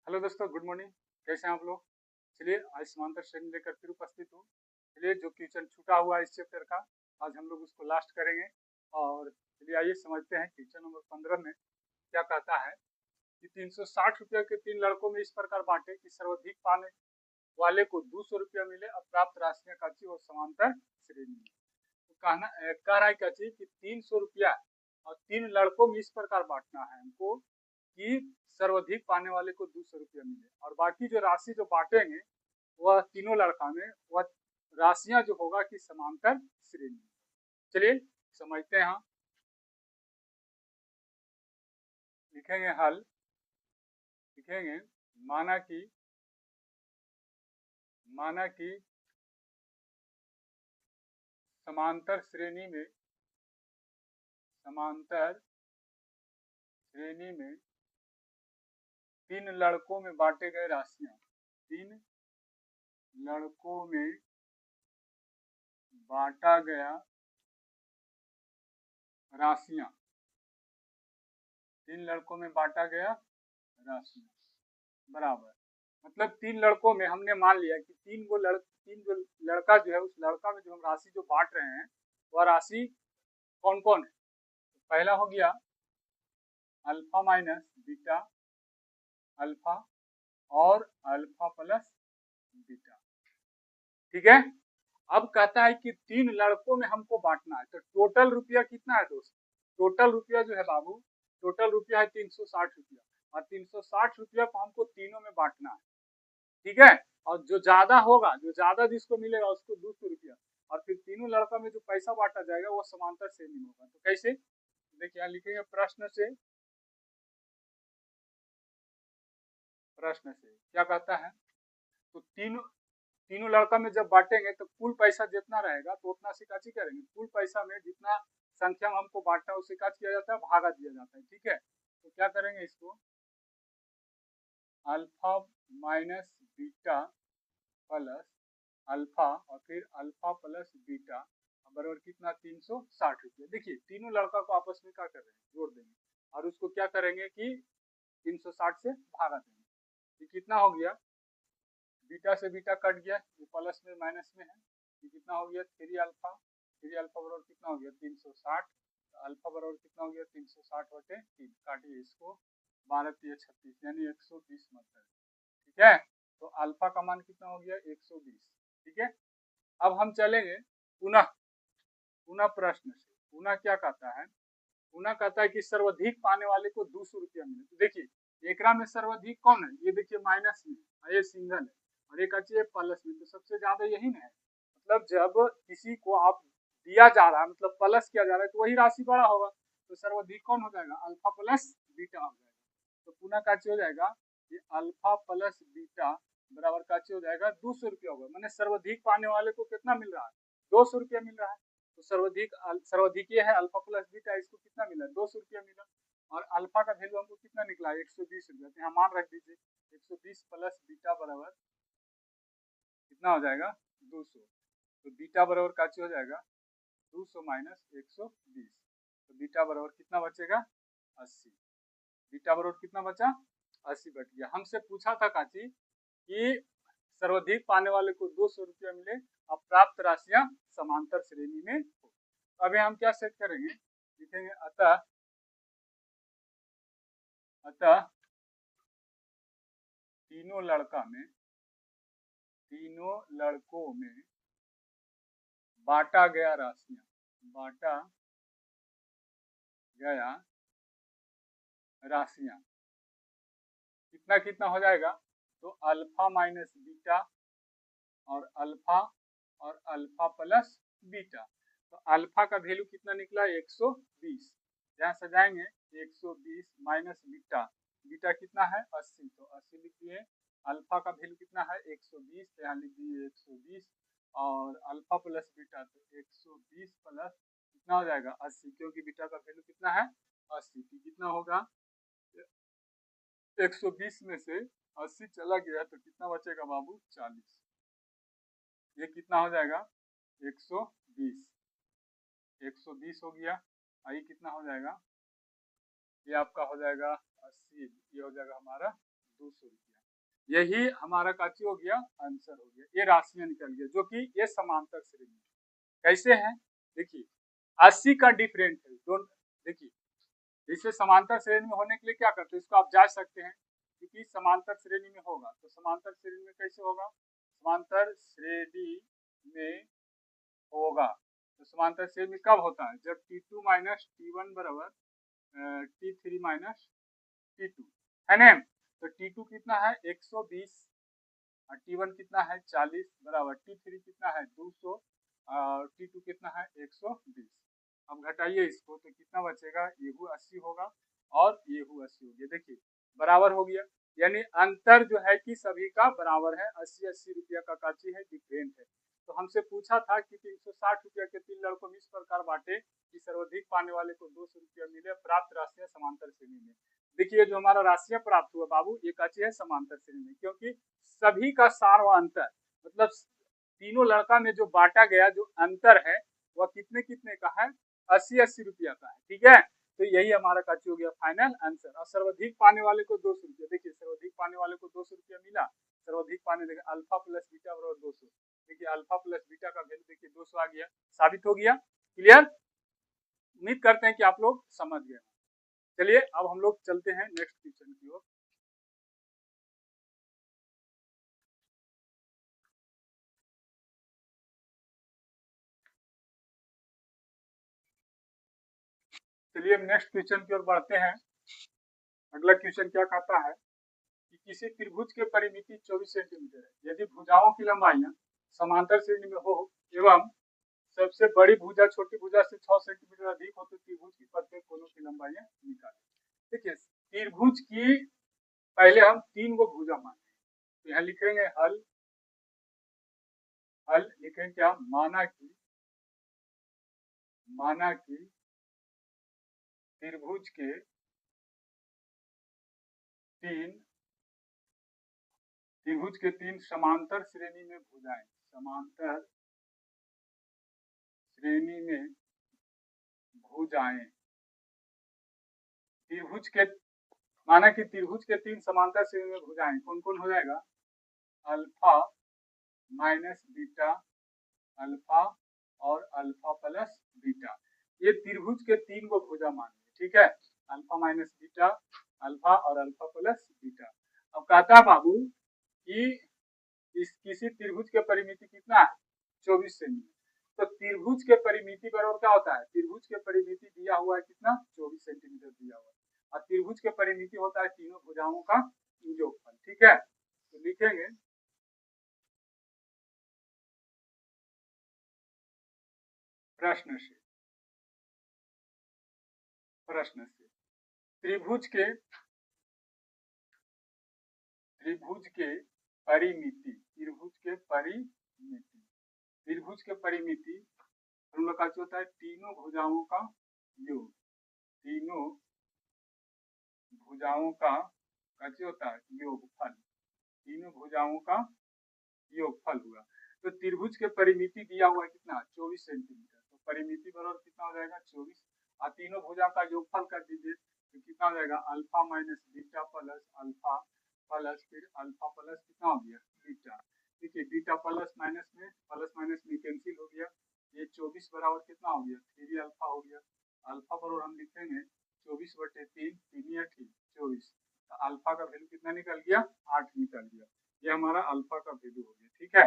Hello दोस्तों, good morning. कैसे हैं आप लोग? चलिए, आज समांतर श्रेणी लेकर फिर उपस्थित हूँ। चलिए, जो क्वेश्चन छूटा हुआ है इस चैप्टर का, आज हम लोग उसको लास्ट करेंगे। और चलिए आइए समझते हैं क्वेश्चन नंबर 15 में क्या कहता है कि 360 रुपये के 3 लड़कों में इस प्रकार बांटे कि सर्वाधिक पाने वाले को 200 रुपया मिले और प्राप्त राशियां काची और समांतर श्रेणी में। तो कह रहा है काची कि 300 रुपया और 3 लड़कों में इस प्रकार बांटना है हमको कि सर्वाधिक पाने वाले को 200 रुपया मिले, और बाकी जो राशि जो बांटेंगे वह तीनों लड़का में वह राशियां जो होगा कि समांतर श्रेणी में। चलिए समझते हैं। लिखेंगे हल, लिखेंगे माना कि समांतर श्रेणी में 3 लड़कों में बांटे गए राशियां, 3 लड़कों में बांटा गया राशियां, 3 लड़कों में बांटा गया राशियां बराबर, मतलब 3 लड़कों में हमने मान लिया कि 3 जो लड़का जो है उस लड़का में जो हम राशि जो बांट रहे हैं वह राशि कौन कौन है। तो पहला हो गया अल्फा माइनस बीटा अल्फा और अल्फा प्लस बीटा, ठीक है। अब कहता है कि 3 लड़कों में हमको बांटना है, तो टोटल रुपया कितना है दोस्त? टोटल रुपया जो है बाबू, टोटल रुपया है 360 रुपया, और 360 रुपया को हमको तीनों में बांटना है, ठीक है। और जो ज्यादा होगा, जो ज्यादा जिसको मिलेगा उसको 200 रुपया, और फिर तीनों लड़का में जो पैसा बांटा जाएगा वो समांतर श्रेणी में होगा। तो कैसे? देखिए यहाँ लिखेंगे प्रश्न से क्या कहता है, तो तीनों लड़का में जब बांटेंगे तो कुल पैसा जितना रहेगा तो उतना से काची करेंगे, कुल पैसा में जितना संख्या में हमको बांटना है उसे क्या किया जाता है, भागा दिया जाता है, ठीक है। तो क्या करेंगे, इसको alpha minus beta plus alpha और फिर अल्फा प्लस बीटा बराबर कितना, 360 रुपये। देखिए तीनों लड़का को आपस में क्या कर रहे हैं, जोड़ देंगे और उसको क्या करेंगे कि 360 से भागा देंगे। ये कितना हो गया, बीटा से बीटा कट गया, ये प्लस में माइनस में है, ये कितना हो गया 3 अल्फा, 3 अल्फा बराबर कितना हो गया 360, अल्फा बराबर कितना हो गया 360 बटे 3, काटिए इसको, 12 3 36 यानी 120 मतलब, ठीक है। तो अल्फा का मान कितना हो गया 120, ठीक है। अब हम चलेंगे पुनः प्रश्न से। पुनः क्या कहता है, पुनः कहता है कि सर्वाधिक पाने वाले को 200 रुपया मिले। तो देखिए एकरा में सर्वाधिक कौन है, ये देखिए माइनस में है, ये सिंगल है, और एक अच्छी है प्लस में, तो सबसे ज्यादा यही ना है। मतलब जब किसी को आप दिया जा रहा है, मतलब प्लस किया जा रहा है, तो वही राशि बड़ा होगा, तो सर्वाधिक कौन हो जाएगा, अल्फा प्लस बीटा हो जाएगा। तो पुनः काची हो जाएगा ये अल्फा प्लस बीटा बराबर काची हो जाएगा 200 रुपया होगा, मैंने सर्वाधिक पाने वाले को कितना मिल रहा है, 200 रुपया मिल रहा है। तो सर्वाधिक ये है अल्फा प्लस बीटा, इसको कितना मिला, 200 रुपया मिला, और अल्फा का वैल्यू हमको कितना निकला 120 रुपया, तो यहाँ मान रख दीजिए 120 प्लस बीटा बराबर कितना हो जाएगा 200। तो बीटा बराबर काची हो जाएगा 200 माइनस 120, तो बीटा बराबर कितना बचेगा 80। बीटा बराबर कितना बचा 80 बच गया। हमसे पूछा था काची कि सर्वाधिक पाने वाले को 200 रुपया मिले और प्राप्त राशियां समांतर श्रेणी में हो। अभी हम क्या सेट करेंगे, लिखेंगे अतः तीनों लड़कों में बांटा गया राशियां कितना कितना हो जाएगा, तो अल्फा माइनस बीटा और अल्फा प्लस बीटा। तो अल्फा का वैल्यू कितना निकला 120, यहाँ सजाएंगे 120 माइनस बीटा, बीटा कितना है 80, तो 80 लिख दिए। अल्फा का वैल्यू कितना है 120, तो यहाँ लिख दिए 120, और अल्फा प्लस बीटा तो 120 प्लस कितना हो जाएगा 80, क्योंकि बीटा का वैल्यू कितना है 80, तो कितना होगा 120 में से 80 चला गया तो कितना बचेगा बाबू 40, ये कितना हो जाएगा 120 हो गया, आई कितना हो जाएगा, ये आपका हो जाएगा 80, ये हो जाएगा हमारा 200 रुपया। यही हमारा काची हो गया, आंसर हो गया। ये राशियां निकल गया जो कि ये समांतर श्रेणी कैसे है। देखिए 80 का डिफरेंट है, डोंट देखिए इसे समांतर श्रेणी में होने के लिए क्या करते हैं, इसको आप जांच सकते हैं क्योंकि समांतर श्रेणी में होगा। तो समांतर श्रेणी में कैसे होगा, समांतर श्रेणी में होगा तो समांतर श्रेणी कब होता है, जब T2 माइनस T1 बराबर T3 माइनस T2 है ना। तो T2 कितना है 120 और T1 कितना है 40 बराबर T3 कितना है 200 और T2 कितना है 120। अब घटाइए इसको तो कितना बचेगा, येहू 80 होगा और येहू 80 हो गया। देखिए बराबर हो गया, यानी अंतर जो है कि सभी का बराबर है, 80-80 रुपया का काची है, डिफरेंट है। तो हमसे पूछा था कि 360 रुपया के 3 लड़कों में इस प्रकार बांटे कि सर्वाधिक पाने वाले को 200 रुपया मिले, प्राप्त राशियां समांतर श्रेणी में। देखिए जो हमारा राशियां प्राप्त हुआ बाबू ये काची है समांतर श्रेणी में, क्योंकि सभी का सार व अंतर मतलब तीनों लड़का में जो बांटा गया जो अंतर है वह कितने कितने का है, 80-80 रुपया का है। ठीक है, तो यही हमारा काची हो गया फाइनल आंसर। और सर्वाधिक पाने वाले को 200 रुपया, देखिए सर्वाधिक पाने वाले को 200 रुपया मिला, सर्वाधिक पाने देखिए अल्फा प्लस बीटा बराबर 200। देखिए अल्फा प्लस बीटा का वैल्यू देखिए 200 आ गया, साबित हो गया। क्लियर, उम्मीद करते हैं कि आप लोग समझ गए। चलिए अब हम लोग चलते हैं नेक्स्ट क्वेश्चन की ओर। चलिए नेक्स्ट क्वेश्चन की ओर बढ़ते हैं। अगला क्वेश्चन क्या कहता है कि किसी त्रिभुज के परिमिति 24 सेंटीमीटर है, यदि भुजाओं की लंबाइयां समांतर श्रेणी में हो एवं सबसे बड़ी भुजा छोटी भुजा से 6 सेंटीमीटर अधिक हो तो त्रिभुज की प्रत्येक कोनों की लंबाइयां निकालें। देखिए त्रिभुज की पहले हम 3 गो भुजा माने, तो यहाँ लिखेंगे हल, हल लिखेंगे क्या, माना कि त्रिभुज के 3 समांतर श्रेणी में भुजाएं, समांतर श्रेणी में भुजाएं त्रिभुज के, माना कि त्रिभुज के 3 समांतर श्रेणी में भुजाएं कौन कौन हो जाएगा, अल्फा माइनस बीटा, अल्फा और अल्फा प्लस बीटा। ये त्रिभुज के 3 गो भुजा मान लिया, ठीक है, अल्फा माइनस बीटा, अल्फा और अल्फा प्लस बीटा। अब कहता है बाबू कि इस किसी त्रिभुज के परिमिति कितना है 24 सेंटीमीटर। तो त्रिभुज के परिमिति बराबर क्या होता है, त्रिभुज के परिमिति दिया हुआ है कितना 24 सेंटीमीटर दिया हुआ है, और त्रिभुज के परिमिति होता है तीनों भुजाओं का योगफल। ठीक है, तो लिखेंगे प्रश्न से त्रिभुज के परिमिति, त्रिभुज के परिमिति हम लोग का जो होता है तीनों भुजाओं का योग, तीनों भुजाओं का कैसे होता है योगफल, तीनों भुजाओं का योगफल हुआ। तो त्रिभुज के परिमिति दिया हुआ है कितना 24 सेंटीमीटर, तो परिमिति बराबर कितना हो जाएगा 24, और तीनों भुजा का योगफल कर दीजिए तो कितना हो जाएगा alpha minus beta plus alpha plus फिर अल्फा प्लस कितना हो गया बीटा। देखिए बीटा प्लस माइनस में कैंसिल हो गया, ये 24 बराबर कितना हो गया 3 अल्फा हो गया। अल्फा बराबर हम लिखेंगे 24/3, 3 8 24, तो अल्फा का वैल्यू कितना निकल गया 8 निकल गया, ये हमारा अल्फा का वैल्यू हो गया। ठीक है,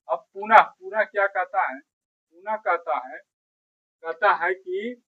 अब पुनः क्या कहता है, पुनः कहता है कि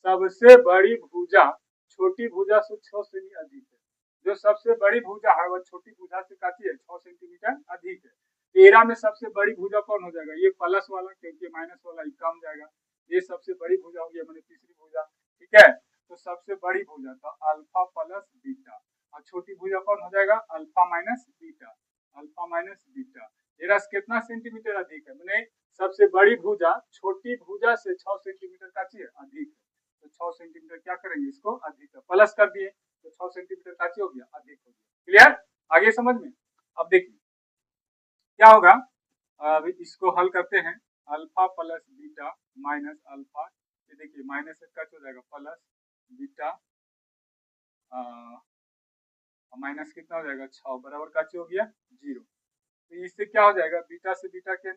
सबसे बड़ी भुजा छोटी भुजा से 6 सेमी अधिक है, जो सबसे बड़ी भुजा है वह छोटी भुजा से काफी है 6 सेंटीमीटर अधिक है। 13 में सबसे बड़ी भुजा कौन हो जाएगा, ये प्लस वाला, क्योंकि माइनस वाला कम जाएगा, ये सबसे बड़ी भुजा हो गया मैंने तीसरी भुजा। ठीक है, तो सबसे बड़ी भुजा तो अल्फा प्लस बीटा, और छोटी भुजा कौन हो जाएगा alpha minus beta, alpha minus beta. ये कितना सेंटीमीटर अधिक है, मैंने सबसे बड़ी भुजा छोटी भुजा से 6 सेंटीमीटर का अधिक है, तो 6 सेंटीमीटर क्या करेंगे इसको अधिक प्लस कर दिए तो 6 सेंटीमीटर का हो गया अधिक हो गया। क्लियर, आगे समझ में। अब देखिए क्या होगा, अब इसको हल करते हैं, alpha plus beta minus alpha, ये देखिए माइनस का हो जाएगा प्लस बीटा माइनस कितना हो जाएगा 6 बराबर का हो गया 0। तो इससे क्या हो जाएगा बीटा से बीटा के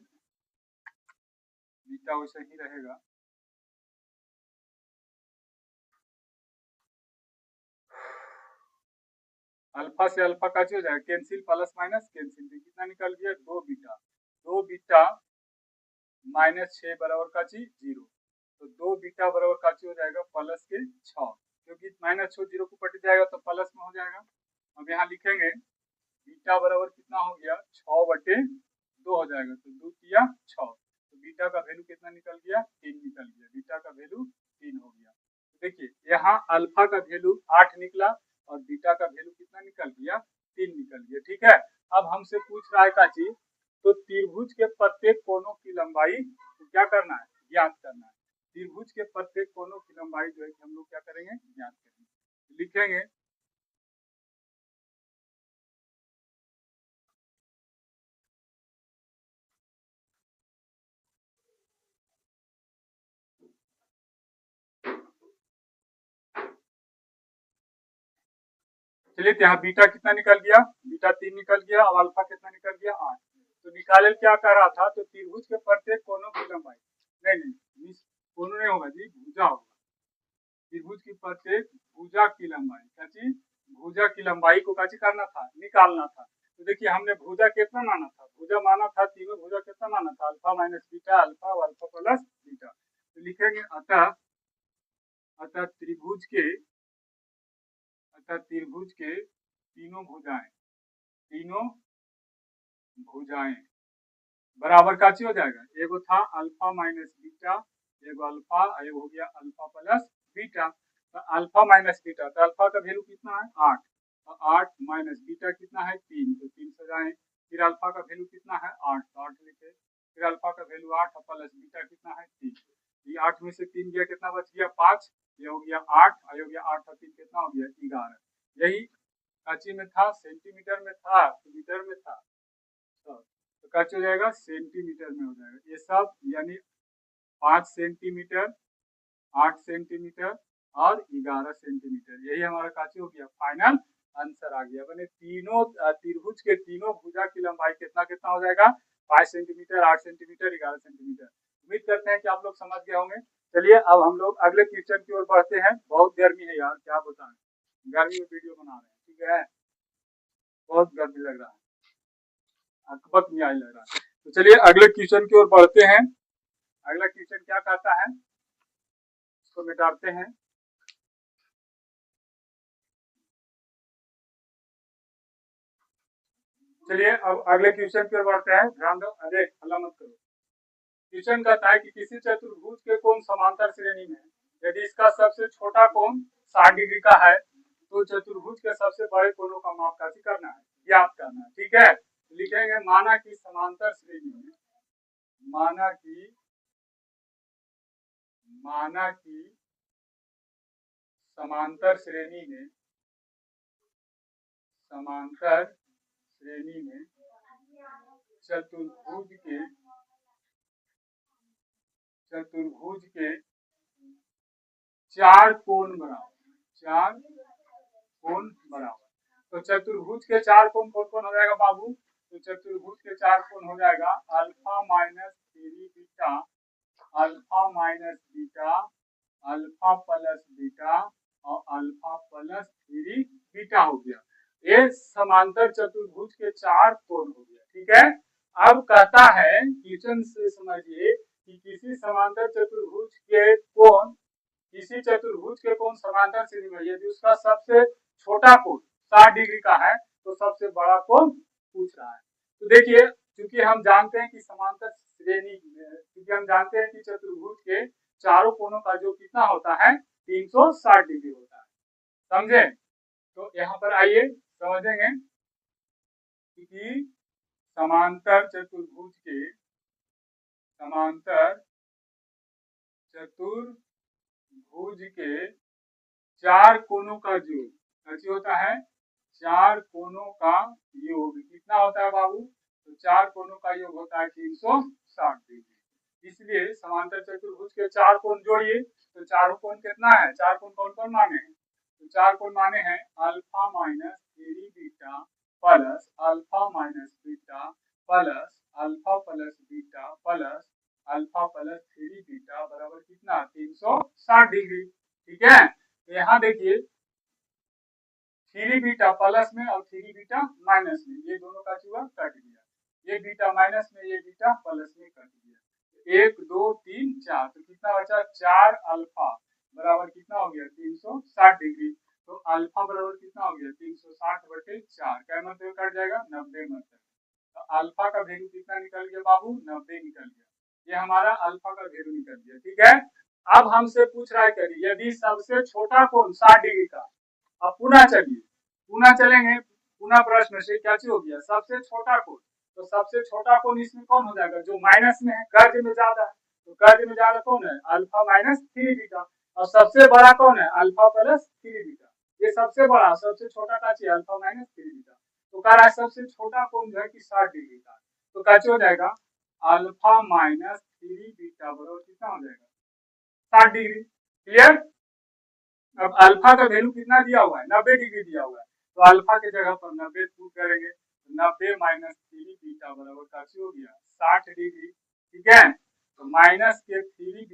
बीटा वैसे ही रहेगा, अल्फा से अल्फा का हो जाएगा कैंसिल, प्लस माइनस कैंसिल, कितना निकल गया 2 बीटा, 2 बीटा माइनस 6 बराबर का 0। तो 2 बीटा बराबर का हो जाएगा प्लस के 6, क्योंकि माइनस 6 0 को कट जाएगा तो प्लस में हो जाएगा। अब यहाँ लिखेंगे बीटा बराबर कितना हो गया 6/2 हो जाएगा, तो 2 तिया 6, तो बीटा का वैल्यू कितना निकल गया 3 निकल गया, बीटा का वैल्यू 3 हो गया। तो देखिए यहाँ अल्फा का वैल्यू 8 निकला और बीटा का वैल्यू कितना निकल गया 3 निकल गया। ठीक है, अब हमसे पूछ रहा है का चीज, तो त्रिभुज के प्रत्येक कोनों की लंबाई तो क्या करना है ज्ञात करना है। त्रिभुज के प्रत्येक कोनों की लंबाई जो है कि हम लोग क्या करेंगे ज्ञात करेंगे। लिखेंगे चलिए यहाँ बीटा कितना निकल गया, बीटा 3 निकल गया, अब अल्फा कितना निकल गया 8। तो निकाले क्या कर रहा था, तो त्रिभुज के प्रत्येक कोनों की लंबाई, नहीं कोनों नहीं होगा जी, भुजा होगा। त्रिभुज की प्रत्येक भुजा की लंबाई, क्या चीज भुजा की लंबाई को क्या करना था निकालना था। तो देखिए हमने भुजा कितना माना था, भुजा माना था तीनों भुजा कितना माना था अल्फा माइनस बीटा, अल्फा और अल्फा प्लस बीटा। तो लिखेंगे अतः त्रिभुज के तीनों भुजाएं बराबर का हो जाएगा, एगो था अल्फा माइनस बीटा, एगो अल्फा, एगो हो गया अल्फा प्लस बीटा। तो अल्फा माइनस बीटा, तो अल्फा का वैल्यू कितना है 8, तो 8 माइनस बीटा कितना है 3, तो 3 सजाएं, फिर अल्फा का वैल्यू कितना है 8, तो 8 लिखे, फिर अल्फा का वैल्यू 8 प्लस बीटा कितना है 3, ये 8 में से 3 गया कितना बच गया 5, ये हो गया 8, ये हो गया 8 और 3 कितना हो गया 11। यही काची में था, सेंटीमीटर में था तो मीटर में था, तो क्या हो जाएगा सेंटीमीटर में हो जाएगा ये सब, यानी 5 सेंटीमीटर, 8 सेंटीमीटर और 11 सेंटीमीटर, यही हमारा काची हो गया फाइनल आंसर आ गया। मैंने तीनों त्रिभुज के तीनों भुजा की लंबाई कितना कितना हो जाएगा 5 सेंटीमीटर, 8 सेंटीमीटर, 11 सेंटीमीटर। उम्मीद करते हैं कि आप लोग समझ गए होंगे। चलिए अब हम लोग अगले क्वेश्चन की ओर बढ़ते हैं। बहुत गर्मी है यार, क्या बताएं, गर्मी में वीडियो बना रहे हैं, ठीक है, बहुत गर्मी लग रहा है, अकबक में आई लग रहा है। तो चलिए अगले क्वेश्चन की ओर बढ़ते हैं। अगला क्वेश्चन क्या कहता है, इसको मिटाते हैं। चलिए अब अगले क्वेश्चन की ओर बढ़ते हैं, ध्यान दो, अरे हल्ला मत करो। क्वेश्चन कहता है कि किसी चतुर्भुज के कोण समांतर श्रेणी में यदि इसका सबसे छोटा कोण 60 डिग्री का है तो चतुर्भुज के सबसे बड़े कोणों का माप कैसे करना है ज्ञात करना है। ठीक है, लिखेंगे माना कि समांतर श्रेणी में, माना कि समांतर श्रेणी में चतुर्भुज के 4 कोण बराबर, तो चतुर्भुज के 4 कोण कौन कौन हो जाएगा बाबू, तो चतुर्भुज के 4 कोण हो जाएगा alpha minus 3 beta, alpha minus beta, alpha plus beta और अल्फा प्लस 3 बीटा हो गया। ये समांतर चतुर्भुज के 4 कोण हो गया। ठीक है, अब कहता है क्वेश्चन से समझिए कि किसी समांतर चतुर्भुज के कोण समांतर श्रेणी में यदि उसका सबसे छोटा कोण 60 डिग्री का है तो सबसे बड़ा कोण पूछ रहा है। तो देखिए क्योंकि हम जानते हैं कि समांतर श्रेणी, क्योंकि हम जानते हैं कि चतुर्भुज के चारों कोणों का जो कितना होता है 360 डिग्री होता है, समझे। तो यहाँ पर आइए समझेंगे कि समांतर चतुर्भुज के 4 कोणों का योग कैसे होता है, 4 कोणों का योग कितना होता है बाबू, तो 4 कोणों का योग होता है 360 डिग्री। इसलिए समांतर चतुर्भुज के 4 कोण जोड़िए, तो चारों कोण कितना है, 4 कोण कौन कौन माने हैं, तो 4 कोण माने हैं alpha minus 3 beta plus alpha minus beta plus alpha plus beta plus alpha plus 3 beta बराबर कितना 360 डिग्री। ठीक है, यहाँ देखिए 3 बीटा प्लस में और 3 बीटा माइनस में, ये दोनों का चूहा कट गया, ये बीटा माइनस में ये बीटा प्लस में कट गया, 1 2 3 4, तो कितना बचा 4 अल्फा बराबर कितना हो गया 360 डिग्री। तो अल्फा बराबर कितना हो गया 360/4, क्या मतलब कट जाएगा 90 मतलब। तो अल्फा का वैल्यू कितना निकल गया बाबू 90 निकल गया, ये हमारा अल्फा का वैल्यू निकल गया। ठीक है, अब हमसे पूछ रहा है करिए यदि सबसे छोटा कोण 60 डिग्री का, अब पुनः चलिए पुनः चलेंगे, पुनः प्रश्न से क्या चीज हो गया सबसे छोटा कोण, तो सबसे छोटा कोण इसमें कौन हो जाएगा जो माइनस में है, कर्ज में ज्यादा है, तो कर्ज में ज्यादा कौन है अल्फा माइनस 3 बीटा, और सबसे बड़ा कौन है अल्फा प्लस 3 बीटा, ये सबसे बड़ा सबसे छोटा का चाहिए अल्फा माइनस 3 बीटा। तो कह रहा है सबसे छोटा कोण जो है कि 60 डिग्री का, तो कैसे हो जाएगा अल्फा माइनस 3 बीटा बराबर कितना हो जाएगा 60 डिग्री। क्लियर, अब अल्फा का वैल्यू कितना दिया हुआ है 90 डिग्री दिया हुआ है, तो अल्फा के जगह पर 90 पुट करेंगे, 90 माइनस 3 बीटा बराबर कैसे हो गया 60 डिग्री। ठीक है, तो माइनस के 3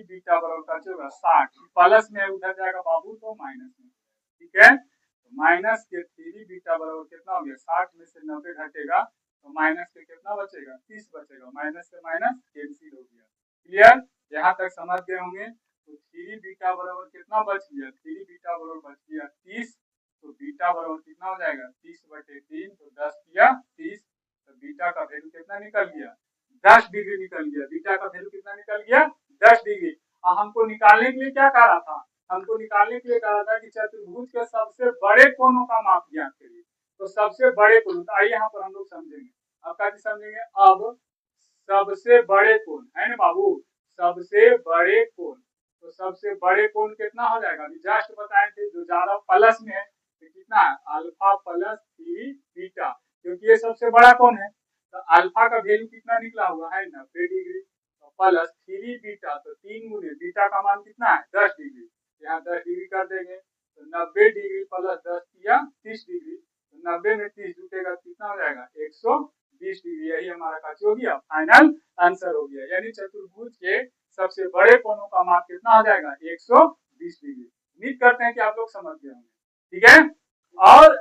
बीटा बराबर कैसे होगा 60, प्लस में उधर जाएगा बाबू तो माइनस में। ठीक है, तो माइनस के 3 बीटा बराबर कितना हो गया 60 में से 90 घटेगा तो माइनस के कितना बचेगा 30 बचेगा, माइनस से माइनस कैंसिल हो गया। क्लियर, यहाँ तक समझ गए होंगे। तो 3 बीटा बराबर कितना बच गया 3 बीटा बराबर बच गया 30, तो बीटा बराबर कितना हो जाएगा 30/3, तो 10 किया 30, तो बीटा का वैल्यू कितना निकल गया 10 डिग्री निकल गया, बीटा का वैल्यू कितना निकल गया 10 डिग्री। और हमको निकालने के लिए क्या कह रहा था, हमको निकालने के लिए कहा था कि चतुर्भुज के सबसे बड़े कोणों का माप ज्ञात करिए, तो सबसे बड़े कोण, तो आइए यहाँ पर हम लोग समझेंगे, अब क्या समझेंगे, अब सबसे बड़े कोण है ना बाबू, सबसे बड़े कोण, तो सबसे बड़े कोण कितना हो जाएगा, अभी जस्ट बताए थे जो ज्यादा प्लस में है तो कितना है अल्फा प्लस 3 बीटा, क्योंकि ये सबसे बड़ा कोण है, तो अल्फा का वैल्यू कितना निकला हुआ है 90 डिग्री, तो प्लस 3 बीटा, तो 3 गुने बीटा का मान कितना है 10 डिग्री, यहाँ 10 डिग्री कर देंगे, तो 90 डिग्री प्लस 10 किया 30 डिग्री, तो 90 में 30 जुटेगा कितना हो जाएगा 120 डिग्री, यही हमारा काची हो गया फाइनल आंसर हो गया, यानी चतुर्भुज के सबसे बड़े कोणों का माप कितना हो जाएगा 120 डिग्री। उम्मीद करते हैं कि आप लोग समझ गए होंगे। ठीक है, और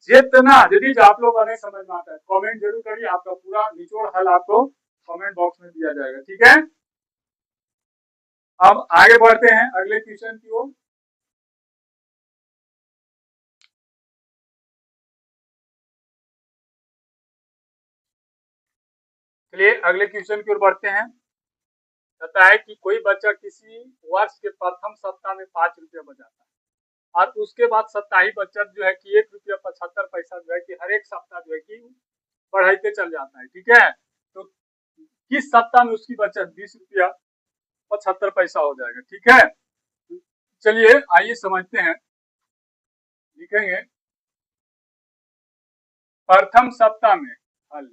जितना यदि आप लोगों को नहीं समझ में आता है कमेंट जरूर करिए, आपका पूरा निचोड़ हल आपको कमेंट बॉक्स में दिया जाएगा। ठीक है, अब आगे बढ़ते हैं अगले क्वेश्चन की ओर। चलिए अगले क्वेश्चन की ओर बढ़ते हैं। कहता है कि कोई बच्चा किसी वर्ष के प्रथम सप्ताह में 5 रुपया बचाता है और उसके बाद साप्ताहिक बचत जो है कि 1 रुपया 75 पैसा जो है कि हर एक सप्ताह जो है कि बढ़ाते चल जाता है। ठीक है, तो किस सप्ताह में उसकी बचत 20 रुपया 75 पैसा हो जाएगा। ठीक है, चलिए आइए समझते हैं, लिखेंगे प्रथम सप्ताह में हल,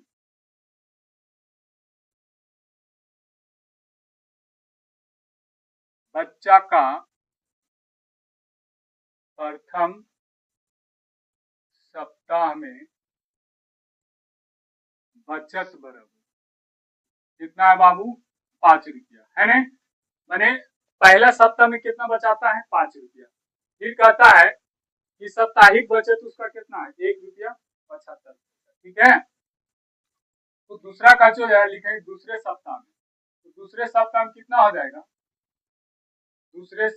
बच्चा का प्रथम सप्ताह में बचत बराबर कितना है बाबू 5 रुपया, है ना, मैंने पहला सप्ताह में कितना बचाता है 5 रुपया, फिर कहता है कि साप्ताहिक बचत उसका कितना है 1 रुपया 75 पैसा। ठीक है, तो दूसरा का जो है लिखेंगे दूसरे सप्ताह में, तो दूसरे सप्ताह में कितना हो जाएगा, दूसरे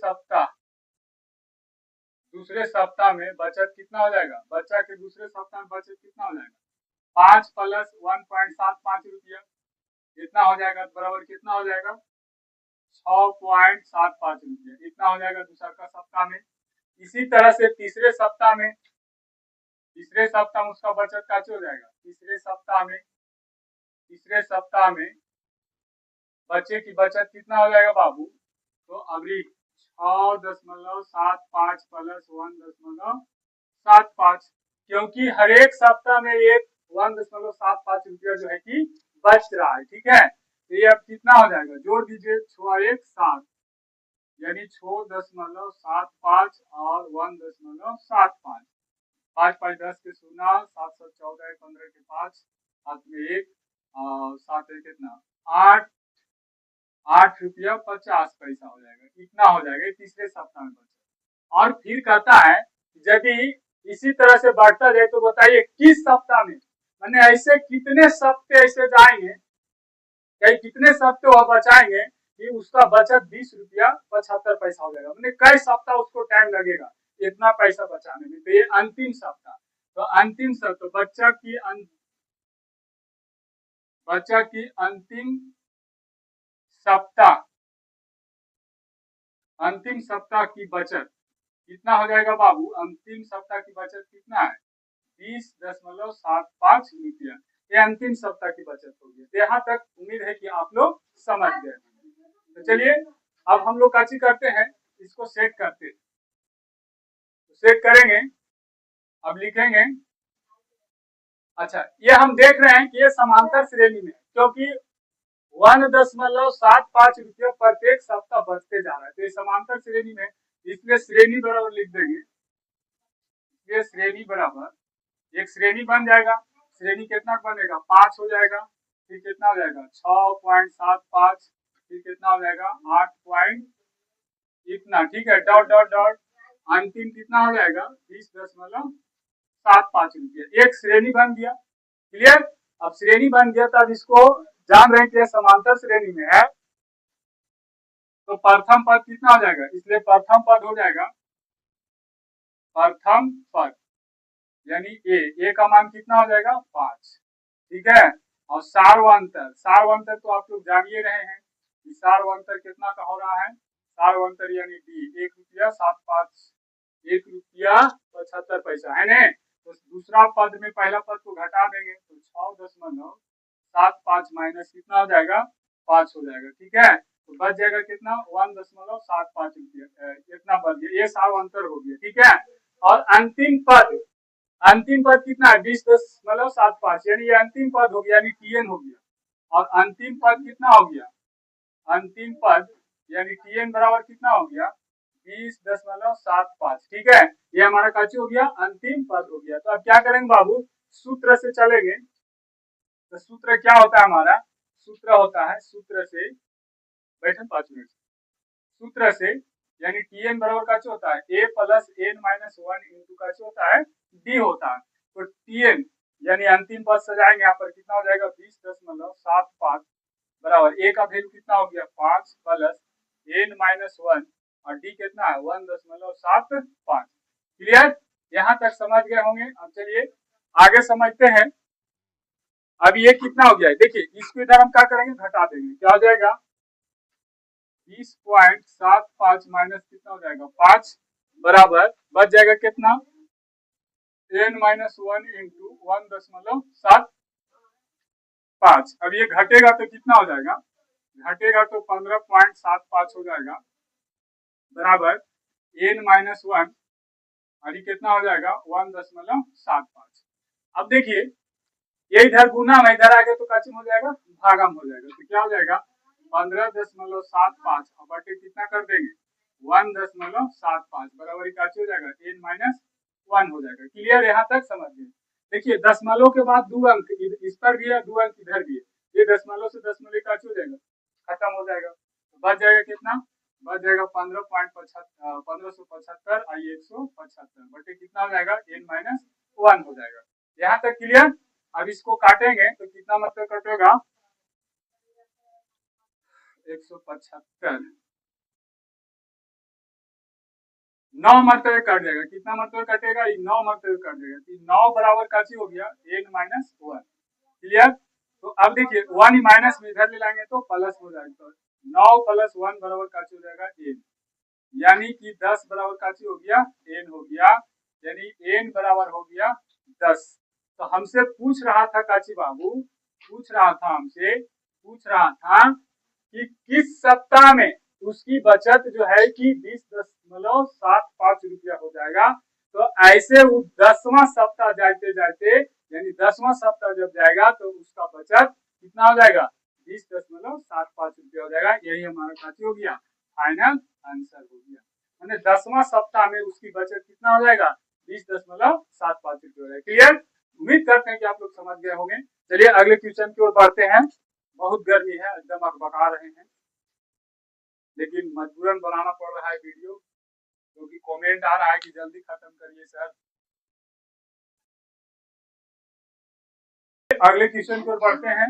सप्ताह में बचत कितना हो जाएगा, बच्चा के दूसरे सप्ताह में बचत कितना हो जाएगा 5 प्लस 1.75 रुपया, कितना हो जाएगा बराबर कितना हो जाएगा 6.75 रुपया, इतना हो जाएगा दूसरा का सप्ताह में। इसी तरह से तीसरे सप्ताह में उसका बचत कैसे हो जाएगा, तीसरे सप्ताह में बच्चे की बचत कितना हो जाएगा बाबू, तो अभी 6.75 प्लस 1.75, क्योंकि हर एक सप्ताह में एक 1.75 रुपया जो है कि बच रहा है। ठीक है, तो ये अब कितना हो जाएगा जोड़ दीजिए 6 1 7, यानी 6.75 और 1.75। 5 5 10 के 0, 7 7 14 15 के 5, हाथ में 1 और 7 1 कितना 8 रुपया 50 पैसा हो जाएगा। इतना हो जाएगा तीसरे सप्ताह में बचा। और फिर कहता है यदि इसी तरह से बढ़ता जाए तो बताइए किस सप्ताह में, मैंने ऐसे कितने सप्ताह ऐसे जाएंगे, कई कितने सप्ताह वह बचाएंगे कि उसका बचत 20 रुपया 75 पैसा हो जाएगा। मैंने कई सप्ताह उसको टाइम लगेगा इतना पैसा बचाने में। तो ये अंतिम सप्ताह, तो अंतिम सप्ताह बच्चा की अंतिम सप्ताह की बचत कितना हो जाएगा बाबू? अंतिम सप्ताह की बचत कितना है? 20.75 रुपया। ये अंतिम सप्ताह की बचत होगी। यहाँ तक उम्मीद है कि आप लोग समझ गए। तो चलिए अब हम लोग काची करते हैं, इसको सेट करते हैं। तो सेट करेंगे, अब लिखेंगे। अच्छा, ये हम देख रहे हैं कि ये समांतर श्रेणी में, क्योंकि 1.75 रुपया प्रत्येक सप्ताह बढ़ते जा रहा है, तो ये समांतर श्रेणी में, इसलिए श्रेणी बराबर लिख देंगे। ये श्रेणी बराबर एक श्रेणी बन जाएगा। श्रेणी कितना बनेगा? 5 हो जाएगा। फिर कितना हो जाएगा? 6.75। फिर कितना हो जाएगा? 8 पॉइंट इतना, ठीक है, डॉट डॉट डॉट। अंतिम कितना हो जाएगा? 20.75 रुपया। एक श्रेणी बन गया। क्लियर? अब श्रेणी बन गया तब इसको जान रहे हैं समांतर श्रेणी में है, तो प्रथम पद कितना हो जाएगा? इसलिए प्रथम पद हो जाएगा, प्रथम पद यानी ए का मान कितना हो जाएगा? 5। ठीक है। और सार्वंतर तो आप लोग जान ही रहे हैं कि सार्वंतर कितना का हो रहा है? सार्वंतर यानी डी 1 रुपया 75, 1 रुपया 75 पैसा है ना। तो दूसरा पद में पहला पद को घटा देंगे तो 6.75 माइनस कितना हो जाएगा? 5 हो जाएगा। ठीक है, तो बच जाएगा कितना? 1.75 रुपया। इतना बच गया, ये सार्वंतर हो गया। ठीक है। और अंतिम पद कितना है? 20.75 यानी ये अंतिम पद हो गया, यानी टीएन हो गया। और अंतिम पद कितना हो गया? अंतिम पद यानी टीएन बराबर कितना हो गया? 20.75। ठीक है, ये हमारा काची हो गया? अंतिम पद हो गया। तो अब क्या करेंगे बाबू? सूत्र से चलेंगे। तो सूत्र क्या होता है हमारा? सूत्र होता है, सूत्र से बैठे 5 मिनट। सूत्र से यानी टीएन बराबर काची होता है? ए प्लस एन माइनस 1 इंटू काची होता है? डी होता है। तो टीएन यानी अंतिम पद सजाएंगे यहाँ पर, कितना हो जाएगा? 20.75 बराबर ए का वैल्यू कितना हो गया? 5 प्लस एन माइनस 1 और डी कितना है? 1.75। क्लियर? यहाँ तक समझ गए होंगे। अब चलिए आगे समझते हैं। अब ये कितना हो गया है? देखिए इसको इधर हम क्या करेंगे? घटा देंगे। क्या हो जाएगा? 20.75 माइनस कितना हो जाएगा? 5 बराबर बच जाएगा कितना? n minus 1 into 1.75। अब ये घटेगा तो कितना हो जाएगा? घटेगा तो 15.75 हो जाएगा बराबर n माइनस 1 और ये कितना हो जाएगा? 1.75। अब देखिए ये इधर गुना में, इधर आगे तो काचिम हो जाएगा, भागम हो जाएगा। तो क्या हो जाएगा? 15.75 और बटे कितना कर देंगे? 1.75 बराबर काची हो जाएगा? n माइनस 1 हो जाएगा। क्लियर? यहाँ तक समझ गए। देखिए दशमलव के बाद 2 अंक इस पर भी है, 2 अंक इधर भी है। ये दशमलव से दशमलव काची हो जाएगा? खत्म हो जाएगा। तो बच जाएगा कितना? बच जाएगा 15.75 और 175 बटे कितना हो जाएगा? n माइनस 1 हो जाएगा। यहाँ तक क्लियर? अब इसको काटेंगे तो कितना मतलब कटेगा? 175 9 मरतबे कट जाएगा। कितना मरतबे कटेगा? 9 मरतबे कट जाएगा। 9 बराबर काची हो गया? n minus 1। क्लियर? तो अब देखिए 1 माइनस में इधर ले लाएंगे तो प्लस हो जाएगा। तो 9 प्लस 1 बराबर काची हो जाएगा? n, यानी कि 10 बराबर काची हो गया? n हो गया, यानी n बराबर हो गया 10। तो हमसे पूछ रहा था काची बाबू, पूछ रहा था कि किस सप्ताह में उसकी बचत जो है कि 20.75 रुपया हो जाएगा। तो ऐसे वो 10वां सप्ताह जाते जाते यानी 10वां सप्ताह जब जाएगा तो उसका बचत कितना हो जाएगा? 20.75 रुपया हो जाएगा। यही हमारा काची हो गया? फाइनल आंसर हो गया। मैंने 10वां सप्ताह में उसकी बचत कितना हो जाएगा 20.75 रुपये हो जाएगा। क्लियर? उम्मीद करते हैं कि आप लोग समझ गए होंगे। चलिए अगले क्वेश्चन की ओर बढ़ते हैं। बहुत गर्मी है, एकदम अकबका रहे हैं, लेकिन मजबूरन बनाना पड़ रहा है वीडियो, क्योंकि कमेंट आ रहा है कि जल्दी खत्म करिए सर। अगले क्वेश्चन की ओर बढ़ते हैं।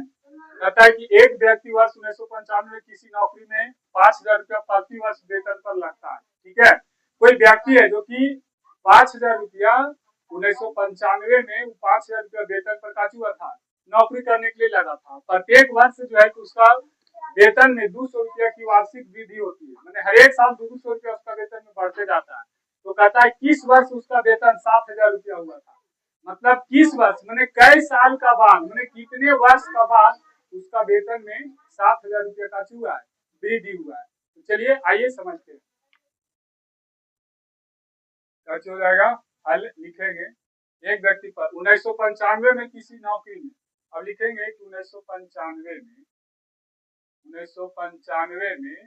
कहता है कि एक व्यक्ति वर्ष 1995 में किसी नौकरी में 5,000 रुपया प्रति वर्ष वेतन पर लगता है। ठीक है, कोई व्यक्ति है जो कि 5,000 रुपया 1995 में 5,000 रुपया वेतन पर काफी हुआ था, नौकरी करने के लिए लगा था। प्रत्येक वर्ष जो है कि उसका वेतन में 200 रुपया की वार्षिक वृद्धि होती है, मैंने हर एक साल 200 रुपया उसका वेतन में बढ़ते जाता है। तो कहता है किस वर्ष उसका वेतन 7,000 रुपया हुआ था। मतलब किस वर्ष, मैंने कई साल का बाद, मैंने कितने वर्ष का बाद उसका वेतन में 7,000 रुपया का हुआ है, वृद्धि हुआ है। तो चलिए आइए समझते हैं। क्या हो जाएगा, हल लिखेंगे। एक व्यक्ति पर 1995 में किसी नौकरी में, अब लिखेंगे कि 1995 में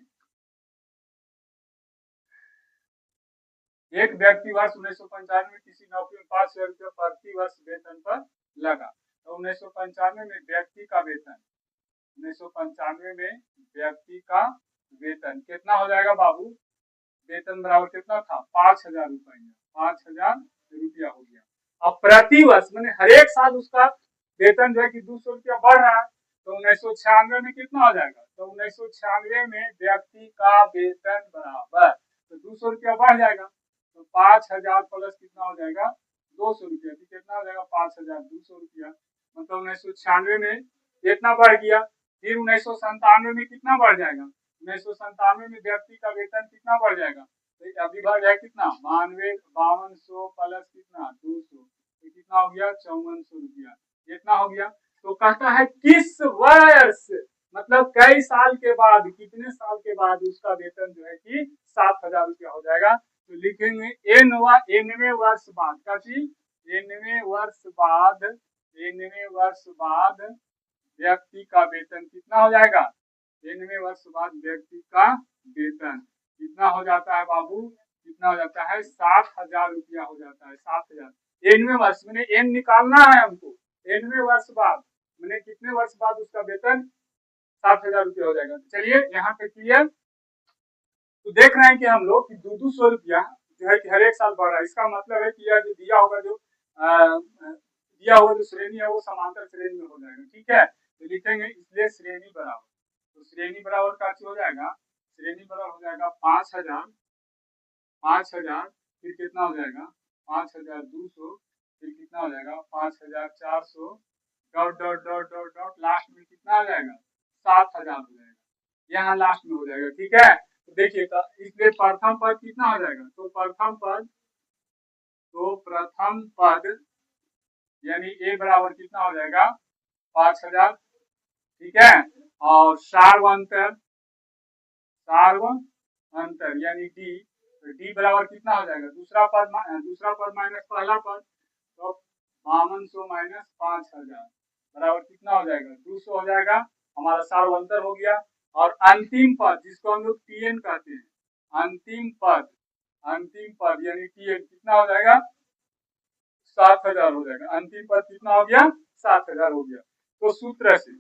एक व्यक्ति वर्ष 1995 में किसी नौकरी में 5,000 रुपया प्रति वर्ष वेतन पर लगा। तो 1995 में व्यक्ति का वेतन, 1995 में व्यक्ति का वेतन कितना हो जाएगा बाबू, वेतन बराबर कितना था 5,000 रुपया, 5,000 रुपया हो गया। अब प्रति वर्ष मैंने हर एक साल उसका वेतन जो है कि 200 रुपया बढ़ रहा है, तो 1996 में कितना हो जाएगा, तो 1996 में व्यक्ति का वेतन बराबर, तो 200 रुपया बढ़ जाएगा, तो 5,000 प्लस कितना हो जाएगा 200 रुपया, कितना हो जाएगा 5,200 रुपया। मतलब 1996 में कितना बढ़ गया, फिर 1997 में कितना बढ़ जाएगा, 1997 में व्यक्ति का वेतन कितना बढ़ जाएगा, तो अभी बढ़ जाएगा कितना 5200 प्लस कितना 200, तो कितना हो गया 5400 रुपया, कितना हो गया। तो कहता है किस वर्ष, मतलब कई साल के बाद, कितने साल के बाद उसका वेतन जो है कि 7,000 रुपया हो जाएगा। तो लिखेंगे एनवे वर्ष बाद, क्या चीज एनवे वर्ष बाद व्यक्ति का वेतन कितना हो जाएगा, 9वें वर्ष बाद व्यक्ति का वेतन कितना हो जाता है बाबू, कितना हो जाता है 7,000 रुपया हो जाता है, 7,000। 9वें वर्ष मैंने एन निकालना है हमको, 9वें वर्ष बाद मैंने कितने वर्ष बाद उसका वेतन 7,000 रुपया हो जाएगा। चलिए यहाँ पे क्लियर। तो देख रहे हैं कि हम लोग 200 रुपया जो है कि हर एक साल बढ़ रहा है। इसका मतलब है कि यह जो दिया होगा जो श्रेणी है वो समांतर श्रेणी में हो जाएगा। ठीक है, तो लिखेंगे इसलिए श्रेणी बराबर, तो श्रेणी बराबर का हो जाएगा, श्रेणी बराबर हो जाएगा 5,000, फिर कितना हो जाएगा 5,200, फिर कितना हो जाएगा 5,400, dot dot dot dot dot last में कितना हो जाएगा 7,000 हो जाएगा, यहाँ लास्ट में हो जाएगा। ठीक है, तो देखिए इसलिए प्रथम पद कितना हो जाएगा, तो प्रथम पद यानी ए बराबर कितना हो जाएगा 5,000। ठीक है, और सार्वंतर यानी डी, तो डी बराबर कितना हो जाएगा, दूसरा पद माइनस पहला पद, तो 5200 माइनस 5,000 बराबर कितना हो जाएगा 200 हो जाएगा, हमारा सार्वंतर हो गया। और अंतिम पद जिसको हम लोग टीएन कहते हैं, अंतिम पद यानी टीएन कितना हो जाएगा 7,000 हो जाएगा, अंतिम पद कितना हो गया 7,000 हो गया। तो सूत्र से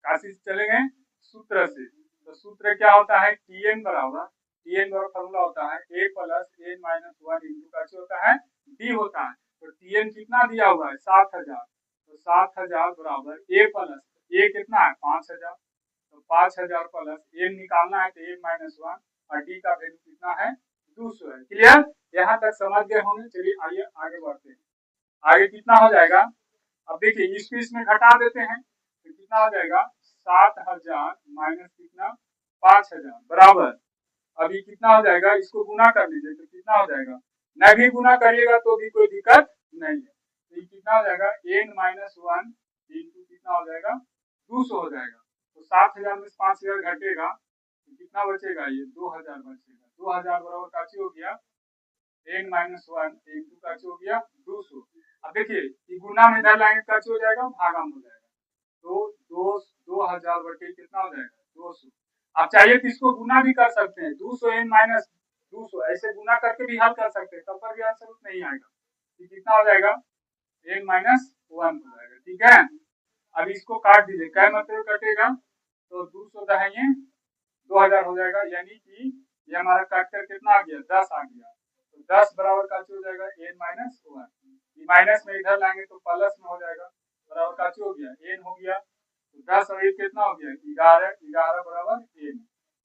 काशी चलेंगे, सूत्र से, तो सूत्र क्या होता है टीएन बराबर फॉर्मूला होता है ए प्लस एन माइनस 1 इंटू कैसे होता है डी होता है। तो टीएन कितना दिया हुआ है 7,000, तो 7,000 बराबर ए प्लस ए कितना है 5,000, तो 5,000 प्लस एन निकालना है तो एन माइनस 1 और डी का वैल्यू कितना है 200 है। क्लियर, यहाँ तक समझ गए होंगे। चलिए आइए आगे बढ़ते हैं। आगे कितना हो जाएगा, अब देखिए इसको इसमें घटा देते हैं तो कितना हो जाएगा 7,000 माइनस कितना 5,000 बराबर, अभी कितना हो जाएगा इसको गुना कर लीजिए तो कितना हो जाएगा, न भी गुना करिएगा तो भी कोई दिक्कत नहीं है। तो ये कितना हो जाएगा एन माइनस 1 इंटू कितना हो जाएगा 200 हो जाएगा। तो 7,000 में 5,000 घटेगा तो कितना बचेगा, ये 2,000 बचेगा। 2,000 बराबर काची हो गया एन माइनस 1 इंटू काची हो गया 200। अब देखिए ये गुना में इधर लाएंगे काची हो जाएगा भागा में हो जाएगा, तो 2,000 बटे कितना हो जाएगा 200। आप चाहिए तो इसको गुना भी कर सकते हैं, 200 n माइनस 200 ऐसे गुना करके भी हल कर सकते हैं, तब पर भी आंसर उतना ही आएगा। तो कितना हो जाएगा, n माइनस 1 हो जाएगा। ठीक है, अब इसको काट दीजिए, क्या मतलब कटेगा, तो 200 दहाइए 2000 हो जाएगा, यानी कि ये हमारा काट कर कितना आ गया, 10 आ गया। तो 10 बराबर का हो जाएगा n माइनस 1, माइनस में इधर लाएंगे तो प्लस में हो जाएगा, बराबर का हो गया n हो गया। तो 10 और 1 कितना हो गया, 11, 11 बराबर n,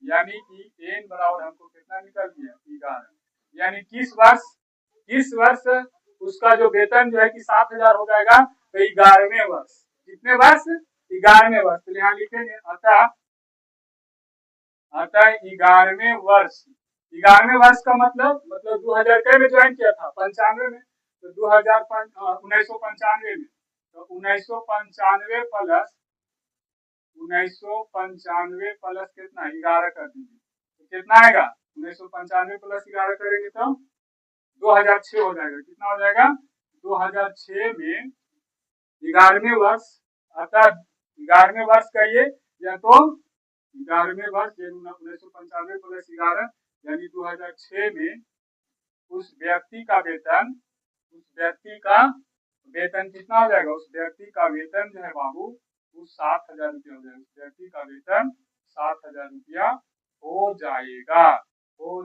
यानी कि n बराबर हमको कितना निकल गया, 11। यानी किस वर्ष उसका जो वेतन जो है कि 7000 हो जाएगा, तो 11वें वर्ष। कितने वर्ष, 11वें वर्ष। तो यहाँ लिखेंगे अतः 11वें वर्ष। 11वें वर्ष का मतलब 2000 के में ज्वाइन किया था, 95 में, तो 1995 में, तो 1995 प्लस 1995 प्लस कितना, 11 कर दीजिए, तो कितना आएगा, 1995 प्लस 11 करेंगे तो 2006 हो जाएगा। कितना हो जाएगा, 2006 में 11वें वर्ष, अर्थात 11वें वर्ष का ये, या तो 11वें वर्ष 1995 प्लस 11 यानी 2006 में उस व्यक्ति का वेतन कितना हो जाएगा, उस व्यक्ति का वेतन जो है बाबू वो 7000 रुपया हो जाएगा। उस व्यक्ति का वेतन 7000 रुपया हो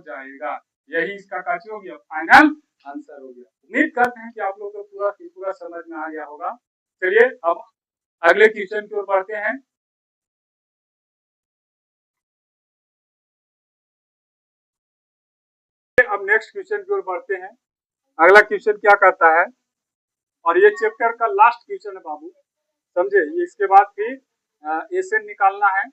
जाएगा। यही इसका काची हो गया, फाइनल आंसर हो गया। उम्मीद करते हैं कि आप लोगों को पूरा समझ में आ गया होगा। चलिए अब अगले क्वेश्चन की ओर बढ़ते हैं। अब नेक्स्ट क्वेश्चन की ओर बढ़ते हैं। अगला क्वेश्चन क्या कहता है, और ये चैप्टर का लास्ट क्वेश्चन है बाबू, समझे। इसके बाद फिर एसएन निकालना है,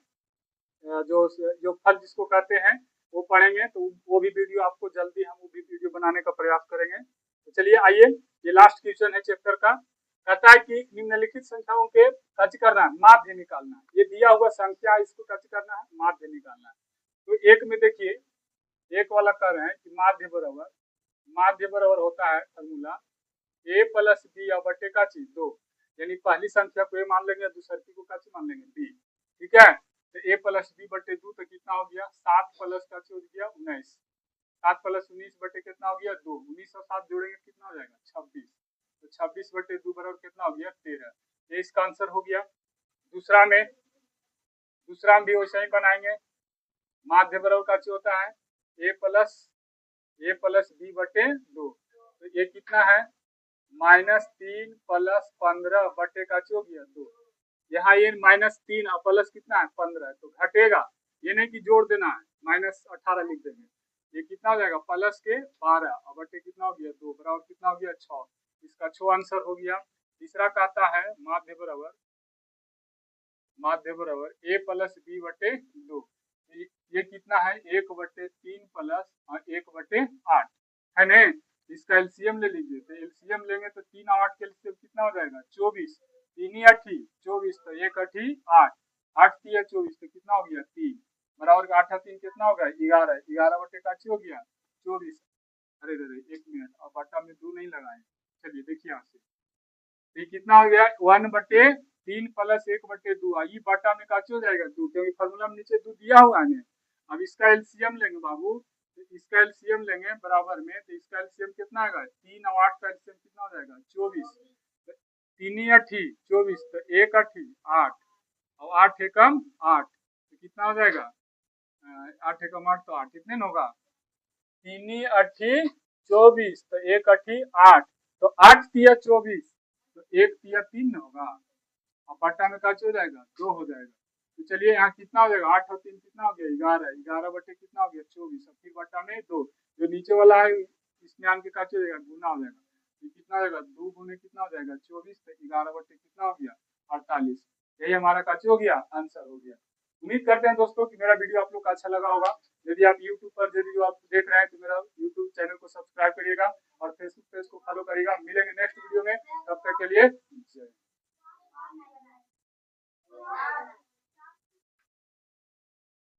जो फल जिसको कहते हैं वो पढ़ेंगे, तो वो भी वीडियो आपको जल्दी हम वो भी वीडियो बनाने का प्रयास करेंगे। तो चलिए आइए, ये लास्ट क्वेश्चन है चैप्टर का। कहता है कि निम्नलिखित संख्याओं के कच करना है, माध्य निकालना है। ये दिया हुआ संख्या, इसको कच करना है, माध्य निकालना है। तो एक में देखिए, एक वाला कर रहे हैं कि माध्य बराबर होता है फॉर्मूला a प्लस बी बटे का चीज 2, यानी पहली संख्या को a मान लेंगे, दूसरी को का चीज मान लेंगे b। ठीक है, तो a प्लस बी बटे 2 तो कितना हो गया, 7 प्लस का चीज हो गया 19, 7 प्लस 19 बटे कितना हो गया 2, 19 और 7 जोड़ेंगे कितना हो जाएगा 26, तो 26 बटे 2 बराबर कितना हो गया 13। ये इसका आंसर हो गया। दूसरा में भी वैसा ही बनाएंगे, माध्य बराबर का चीज होता है a प्लस बी बटे 2, तो ये कितना है -3 प्लस 15 बटे का हो गया 2। यहाँ ये -3 और प्लस कितना है 15 है, तो घटेगा, ये नहीं कि जोड़ देना है, -18 लिख देंगे। ये कितना हो जाएगा प्लस के 12 और बटे कितना हो गया 2, बराबर कितना हो गया 6। इसका 6 आंसर हो गया। तीसरा कहता है माध्य बराबर a प्लस बी बटे 2, ये कितना है 1/3 प्लस 1/8 है ना। इसका एलसीएम ले लीजिए, तो एलसीएम लेंगे तो 3 और 8 के एलसीएम कितना हो जाएगा 24, 3 8 24, तो 1 8 8, 8 3 24, तो कितना हो गया 3, बराबर का 8 3 कितना हो गया 11, 11 बटे का हो गया 24। अरे एक मिनट, अब बटा में 2 नहीं लगाए, चलिए देखिए यहाँ से, ये कितना हो गया 1/3 प्लस 1/2, ये बटा में काची हो जाएगा 2, क्योंकि फॉर्मूला में नीचे 2 दिया हुआ है। अब इसका एलसीएम लेंगे बाबू, तो इसका एलसीएम लेंगे बराबर में, तो इसका एलसीएम कितना आएगा 3 और 8 का एलसीएम कितना हो जाएगा 24, 3 8 24, तो 1 8 8 और 8 एकम 8, तो कितना हो जाएगा 8 एकम 8, तो 8 कितने में होगा 3 8 24, तो 1 8 8, तो 8 3 24, तो 1 3 3 होगा, और बटा में क्या हो जाएगा 2 हो जाएगा। तो चलिए यहाँ कितना हो जाएगा 8 और 3 कितना हो गया 11, 11 बटे कितना हो गया 24, और फिर बटा में 2, जो नीचे वाला है इसमें आन के क्या हो जाएगा गुना हो जाएगा, तो कितना हो जाएगा 2 गुने कितना हो जाएगा 24, तो 11 बटे कितना हो गया 48। यही हमारा क्या हो गया आंसर हो गया। उम्मीद करते हैं दोस्तों कि मेरा वीडियो आप लोग को अच्छा लगा होगा। यदि आप YouTube पर वीडियो आप देख रहे हैं तो मेरा YouTube चैनल को सब्सक्राइब करिएगा और फेसबुक पेज को फॉलो करिएगा। मिलेंगे नेक्स्ट वीडियो में, तब तक के लिए